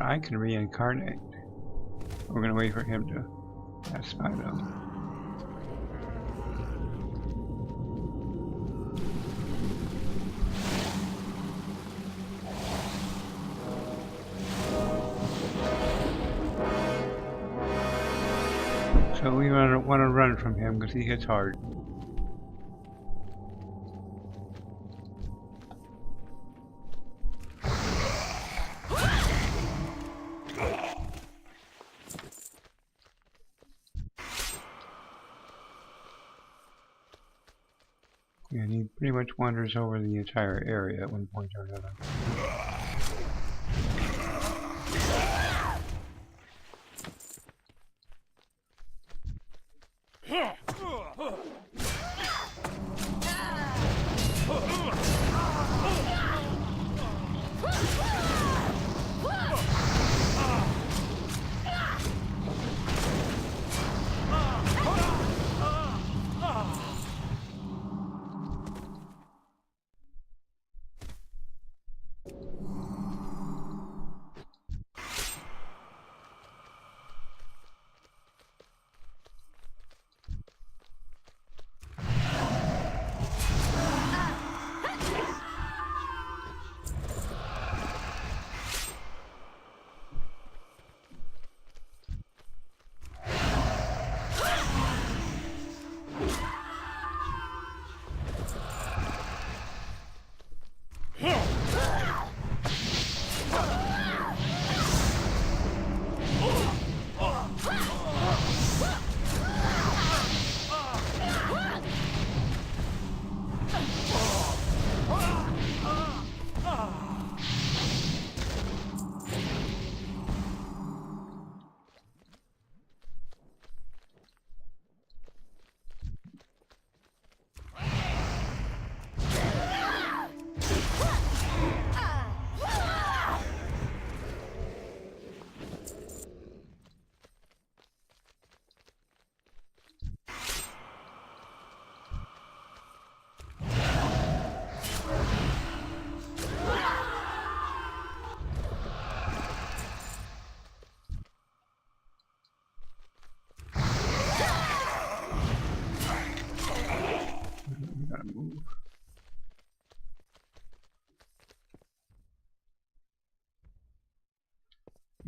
I can reincarnate. We're gonna wait for him to pass by though. So we want to run from him because he hits hard. And he pretty much wanders over the entire area at one point or another.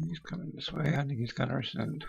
He's coming this way. I think he's got our scent.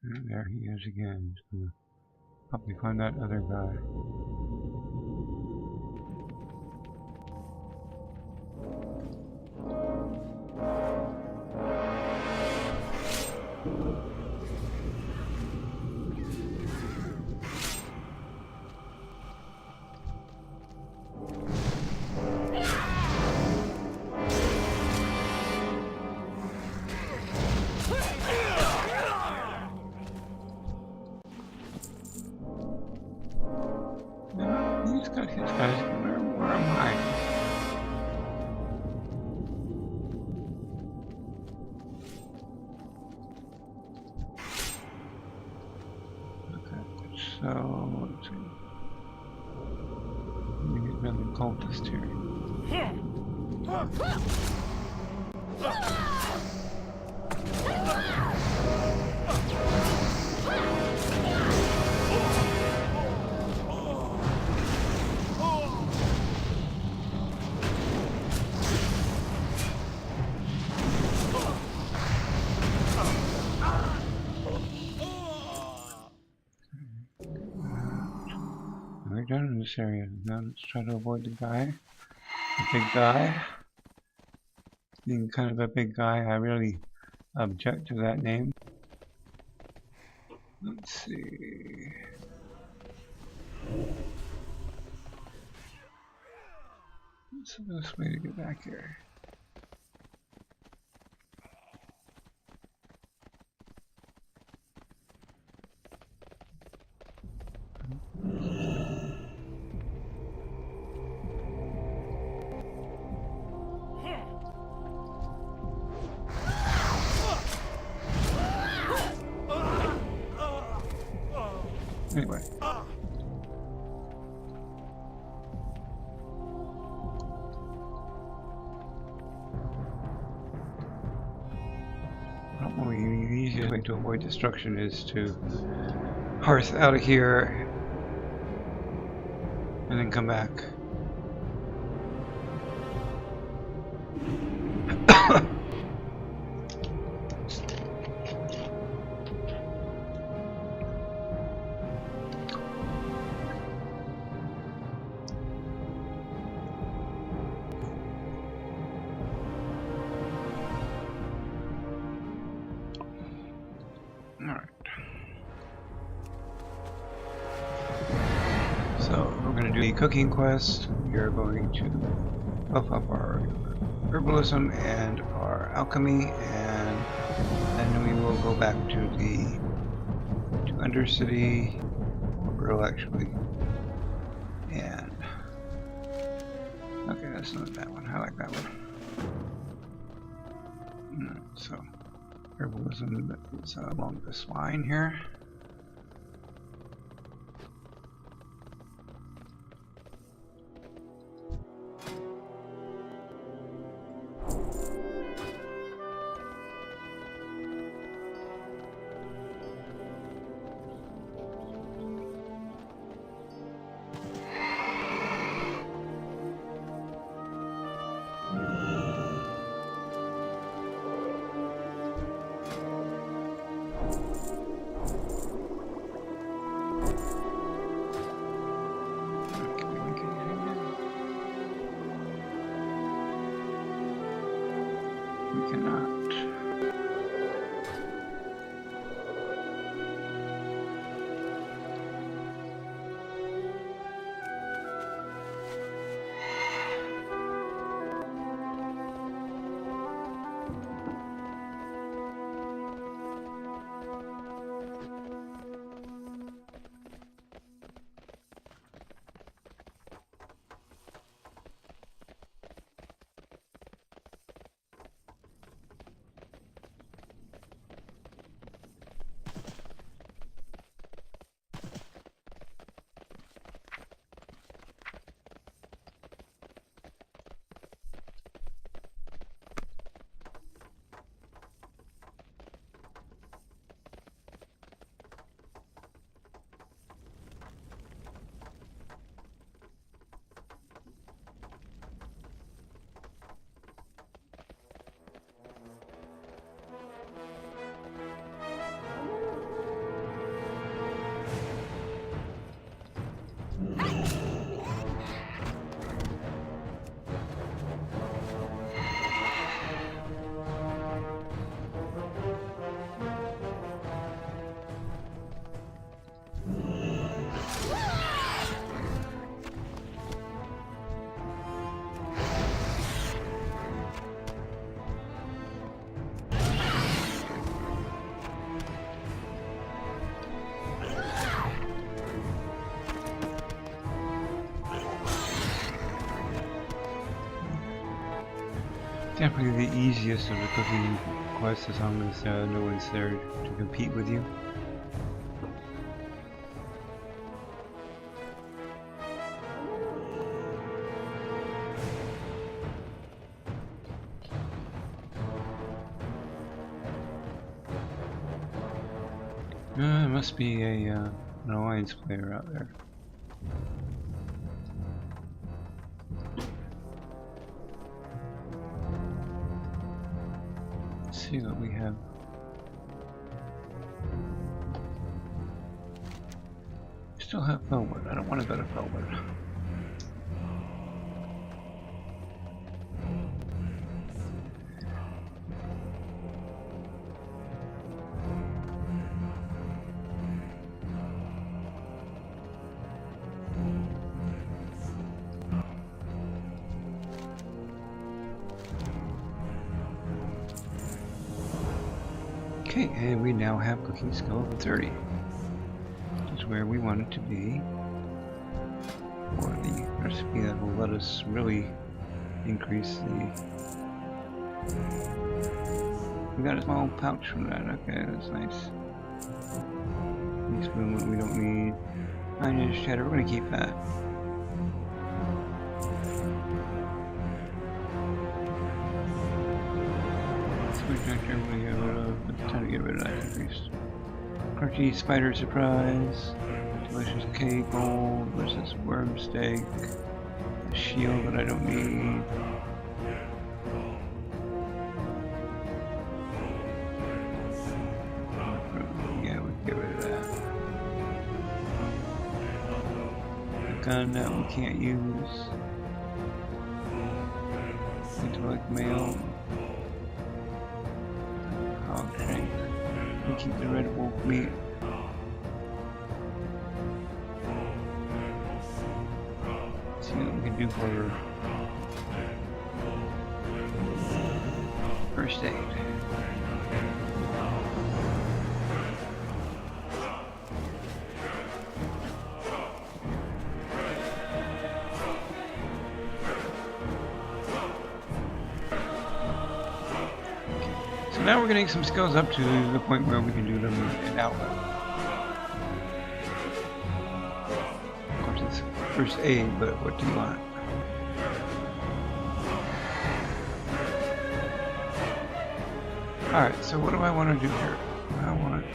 And there he is again. He's gonna probably find that other guy. He's got his guys. Where am I? Okay, so let's see. Let me get another cultist here. We're done in this area. Now let's try to avoid the guy. The big guy. Being kind of a big guy, I really object to that name. Let's see. What's the best way to get back here? Anyway. Probably the easiest way to avoid destruction is to hearth out of here and then come back. Alright. So we're going to do the cooking quest. We are going to buff up our herbalism and our alchemy, and then we will go back to the Undercity, or Grill actually. And okay, that's not that one. I like that one. So herbalism is along this line here. We cannot. Definitely the easiest of the cooking quests, as long as no one's there to compete with you. It must be an alliance player out there. Let's see what we have. Still have Felwood. I don't want to go to Felwood. Okay, and we now have cooking skill level 30. Which is where we want it to be. Or the recipe that will let us really increase the... We got a small pouch from that, okay, that's nice. Spoon we don't need. 9-inch cheddar, we're gonna keep that. Projector, we're gonna get rid of, it's time to get rid of that increase. Crunchy spider surprise, delicious cake mold versus worm steak, a shield that I don't need. Yeah, we can get rid of that. The gun that we can't use. Intellect mail. We keep the red wolf meat. See what we can do for first aid. Now we're getting some skills up to the point where we can do them in outlet. Of course it's first aid, but what do you want? Alright, so what do I want to do here? I want to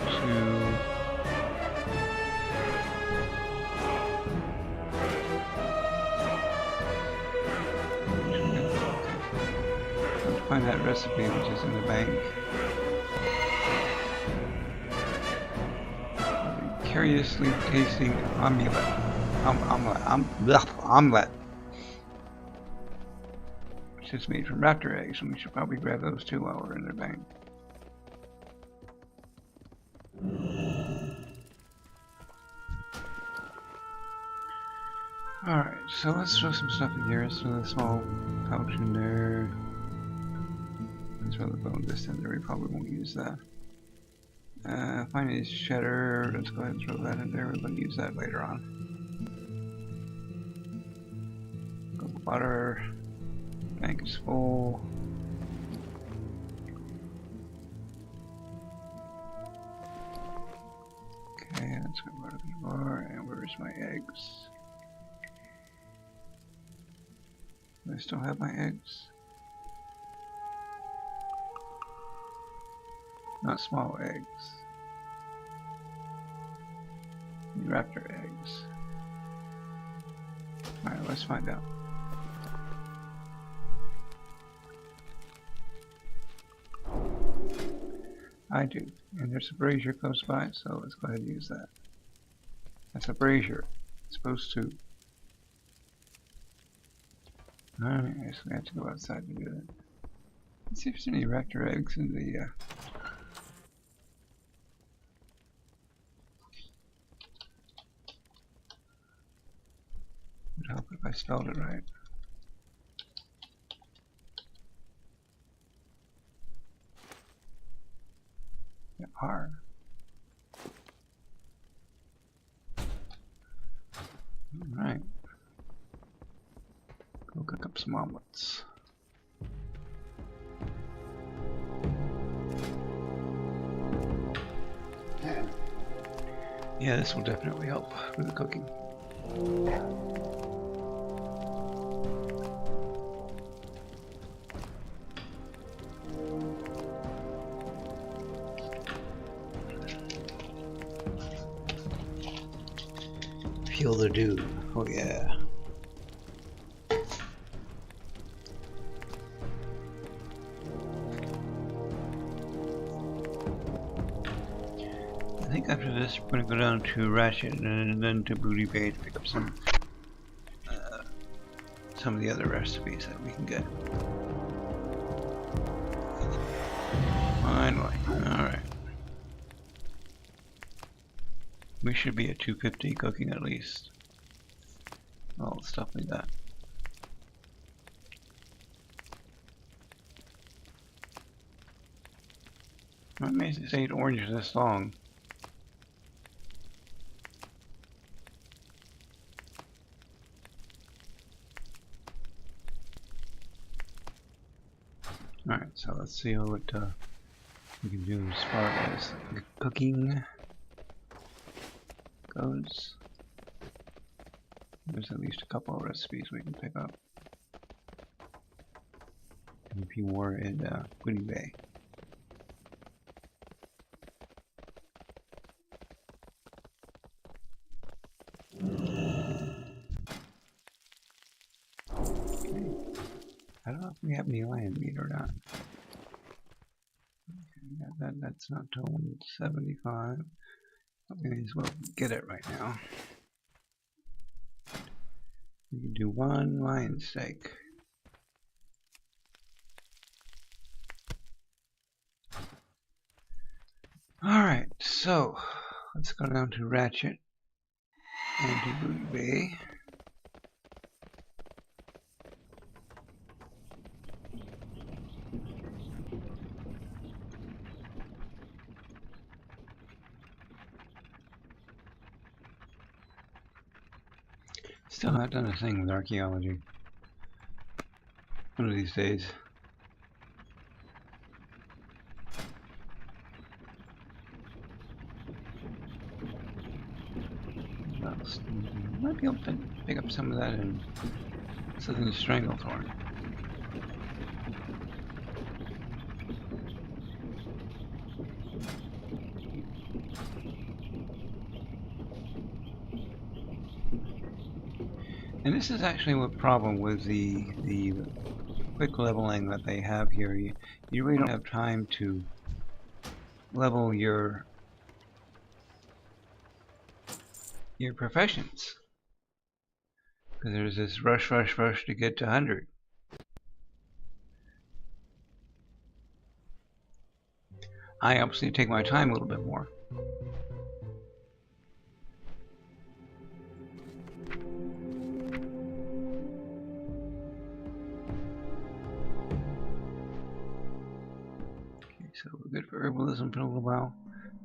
find that recipe which is in the bank. Curiously tasting omelet. Which is made from raptor eggs, and we should probably grab those too while we're in the bank. Alright, so let's throw some stuff in here. Let's throw a small pouch in there. Let's throw the bone disc in there. We probably won't use that. Find is cheddar. Let's go ahead and throw that in there. We're going to use that later on. Butter. Bank is full. Okay, let's go butter before. And where's my eggs? Do I still have my eggs? Not small eggs. Raptor eggs. Alright, let's find out. I do. And there's a brazier close by, so let's go ahead and use that. That's a brazier. It's supposed to. Alright, I guess we have to go outside to do that. Let's see if there's any raptor eggs in the would help if I spelled it right. There are. Alright. Go cook up some omelets. Yeah, this will definitely help with the cooking. Peel the dew. Oh yeah. I think after this we're going to go down to Ratchet and then to Booty Bay to pick up some of the other recipes that we can get. Finally. Alright. We should be at 250 cooking at least. All stuff like that. I'm amazed this 8 oranges this long. Alright, so let's see what we can do as far as cooking goes. There's at least a couple of recipes we can pick up. And a few more in Booty Bay. I don't know if we have any lion meat or not. Okay, that's not till 175. We may as well get it right now. We can do 1 lion steak. Alright, so let's go down to Ratchet and to Booty Bay. Still not done a thing with archaeology. One of these days. Might be able to pick up some of that in Southern Stranglethorn. And this is actually what problem with the quick leveling that they have here. You really don't have time to level your professions, because there's this rush to get to 100. I obviously take my time a little bit more. Okay, so we're good for herbalism for a little while,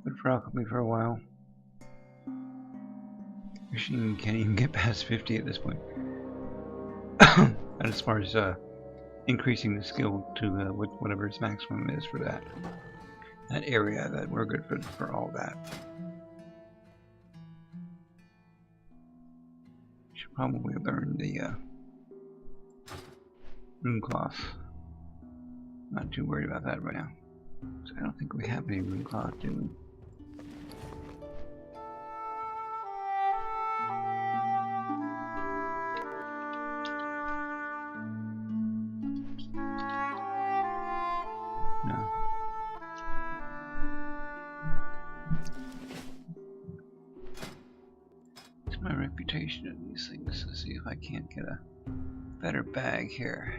good for alchemy for a while. Machine can't even get past 50 at this point. And as far as increasing the skill to whatever its maximum is for that area, that we're good for all that. Should probably learn the rune cloth. Not too worried about that right now. So I don't think we have any rune cloth, do we? No. It's my reputation in these things. Let's see if I can't get a better bag here.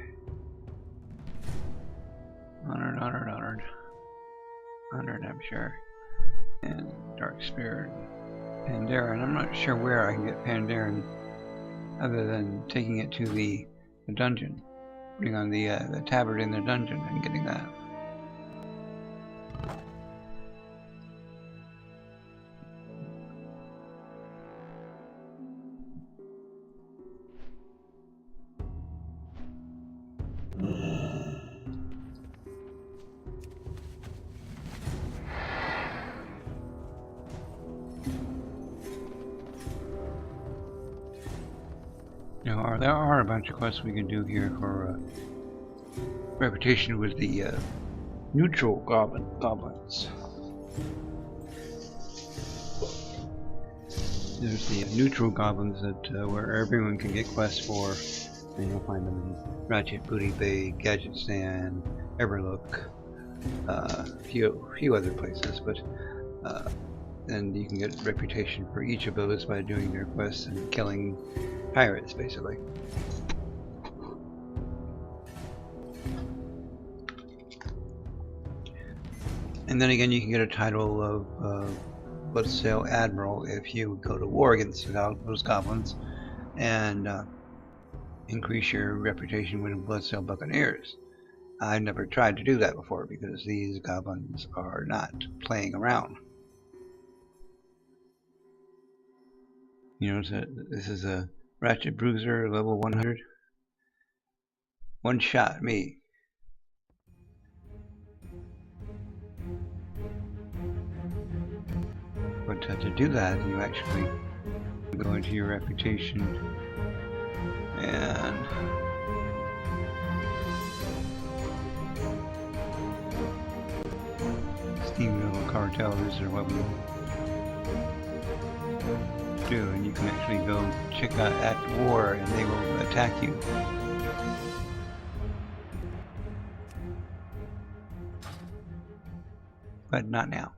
Honored, honored, honored. Honored, I'm sure. And Dark Spirit. Pandaren. I'm not sure where I can get Pandaren other than taking it to the dungeon. Putting on the tabard in the dungeon and getting that. There are a bunch of quests we can do here for reputation with the neutral goblins. There's the neutral goblins that where everyone can get quests for, and you'll find them in Ratchet, Booty Bay, Gadget Stand, Everlook, a few other places, but then you can get reputation for each of those by doing their quests and killing pirates, basically. And then again, you can get a title of Bloodsail Admiral if you go to war against those goblins and increase your reputation with Bloodsail Buccaneers. I've never tried to do that before because these goblins are not playing around. You know, this is a Ratchet Bruiser level 100. One shot me. But to do that, you actually go into your reputation and Steam Middle Cartels are what we do, and you can actually go check out Act War and they will attack you. But not now.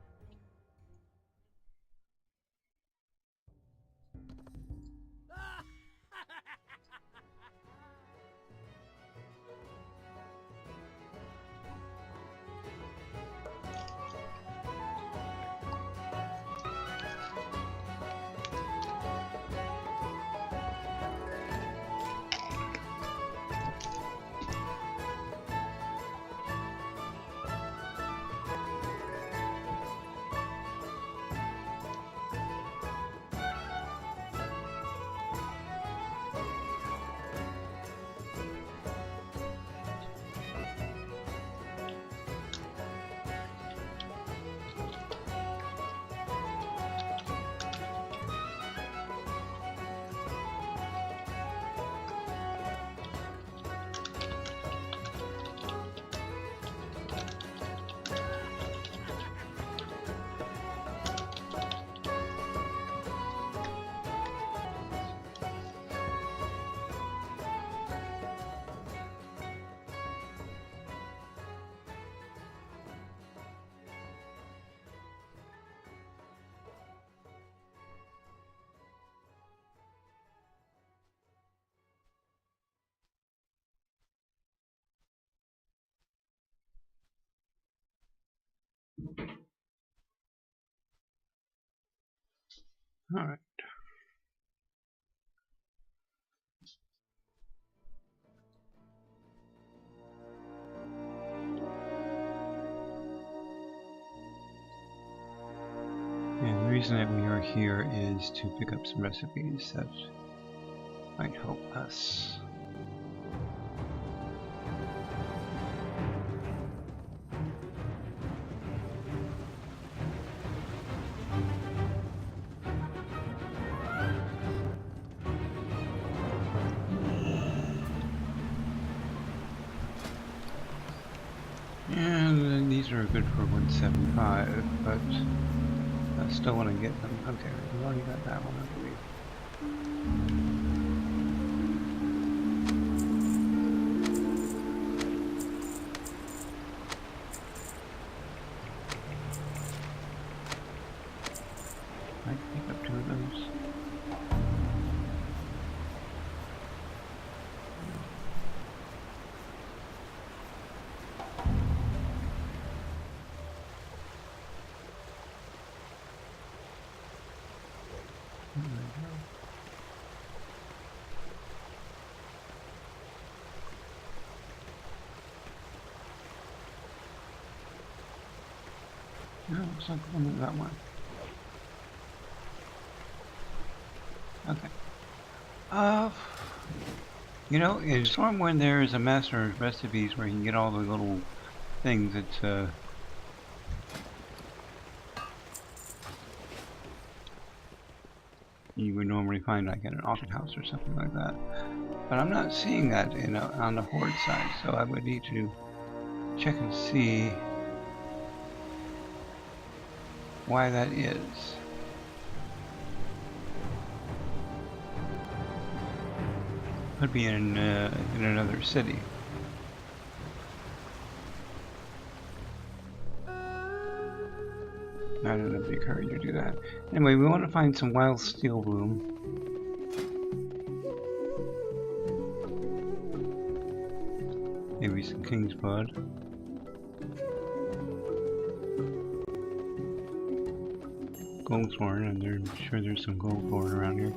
Alright. And the reason that we are here is to pick up some recipes that might help us. And these are good for 175, but I still want to get them. Okay, we've already got that one, I believe. I can pick up 2 of those. No, looks like only that one. Okay. You know, in Stormwind there is a master of recipes where you can get all the little things that you would normally find like in an auction house or something like that. But I'm not seeing that on the Horde side, so I would need to check and see why that is. Could be in another city. Not in a big hurry to do that. Anyway, we want to find some wild steel bloom. Maybe some king's blood. Goldthorn, and I'm sure there's some goldthorn around here.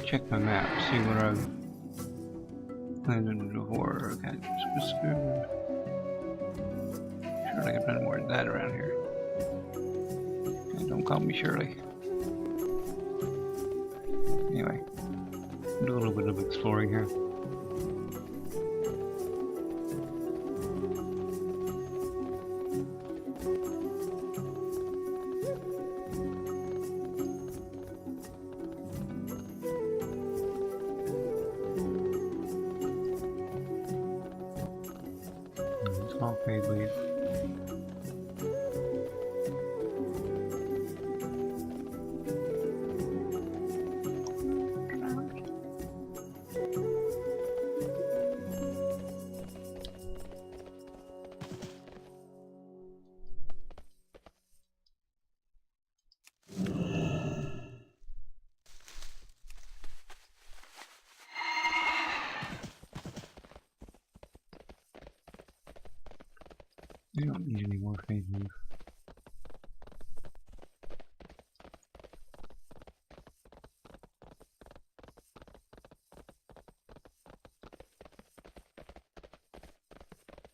Check my map, see what I've landed before. Okay, surely I've done more than that around here. Okay, don't call me Shirley. Anyway, do a little bit of exploring here. Small fade leaf. We don't need any more fade leaf.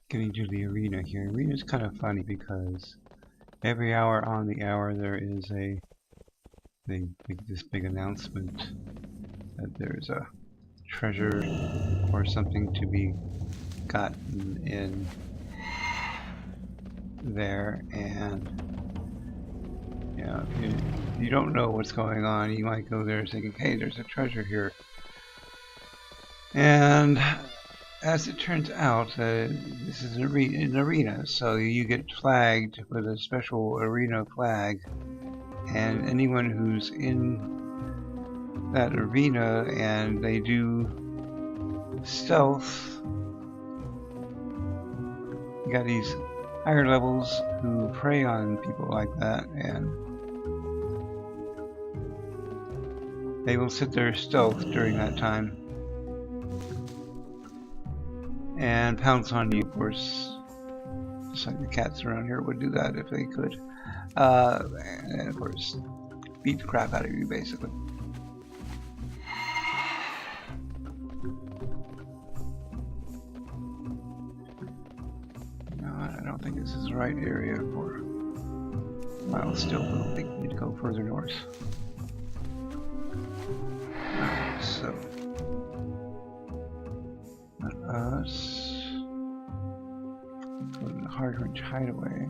Getting to the arena here. Arena is kind of funny because every hour on the hour there is this big announcement that there's a treasure or something to be gotten in there, and you know, if you don't know what's going on, you might go there thinking, hey, there's a treasure here. And as it turns out, this is an arena, so you get flagged with a special arena flag, and anyone who's in that arena and they do stealth, you got these higher levels who prey on people like that, and they will sit there stealth during that time and pounce on you, of course, just like the cats around here would do that if they could, and of course beat the crap out of you, basically. I don't think this is the right area for mild steel. I don't think we need to go further north. Alright, so let us go to the Hard Range Hideaway.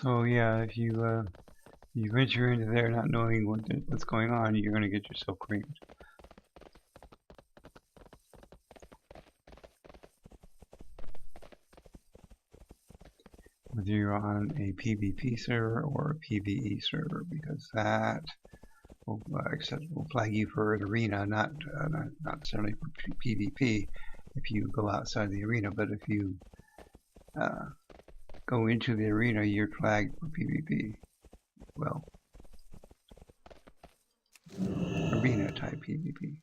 So yeah, if you venture into there not knowing what's going on, you're going to get yourself creamed. Whether you're on a PvP server or a PvE server, because that will, will flag you for an arena, not necessarily for PvP if you go outside the arena, but if you go into the arena, you're flagged for PvP. Well, arena type PvP.